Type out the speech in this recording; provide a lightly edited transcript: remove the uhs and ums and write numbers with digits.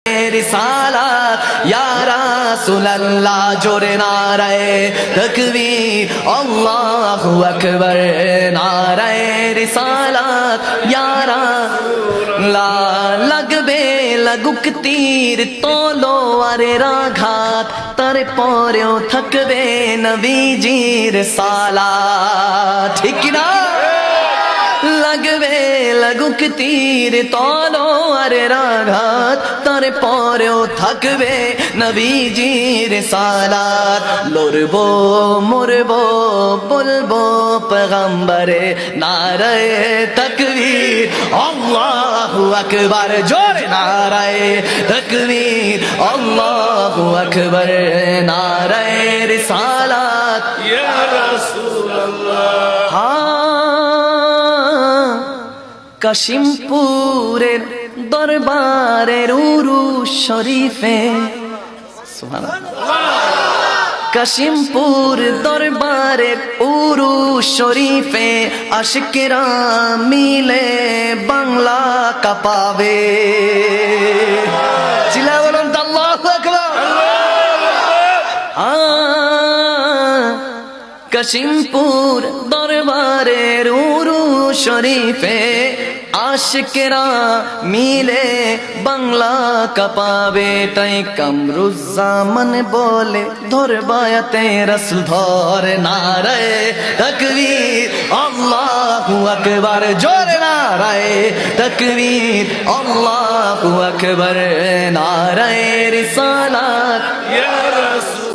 रिसालत या रसूल अल्लाह जोरे नाराए तकबीर अल्लाहु अकबर नाराए रिसालत या रसूल लगबे लगुक तीर तलोয়ারের আঘাত তারে পরেও থাকবে নবীজির সালাত ঠিক কি না लगबे लगुक तीर तलोয়ারের আঘাত তার পরেও থাকবে নবীজির সালাত লড়বো মরবো বলবো পেগম্বরে নারায়ে তাকবীর আল্লাহু আকবার জোরে নারায়ে তাকবীর আল্লাহু আকবার নারায়ে রিসালাত ইয়া রাসূলুল্লাহ কাশিমপুরের দরবারের উরুস শরীফে কাশিমপুর দরবারের উরুস শরীফে আশিকেরা মিলে বাংলা কাঁপাবে চিল্লা বলুন তো আল্লাহু আকবার কাশিমপুর দরবারের উরুস শরীফে আশিকেরা মিলে বাংলা কাঁপাবে তাই কামরুজ্জামান বলে ধরবায়াতে রাসূল ধর নারায়ে তাকবীর আল্লাহু আকবার জোরে নারায়ে তাকবীর আল্লাহু আকবার নারায়ে রিসালাত ইয়া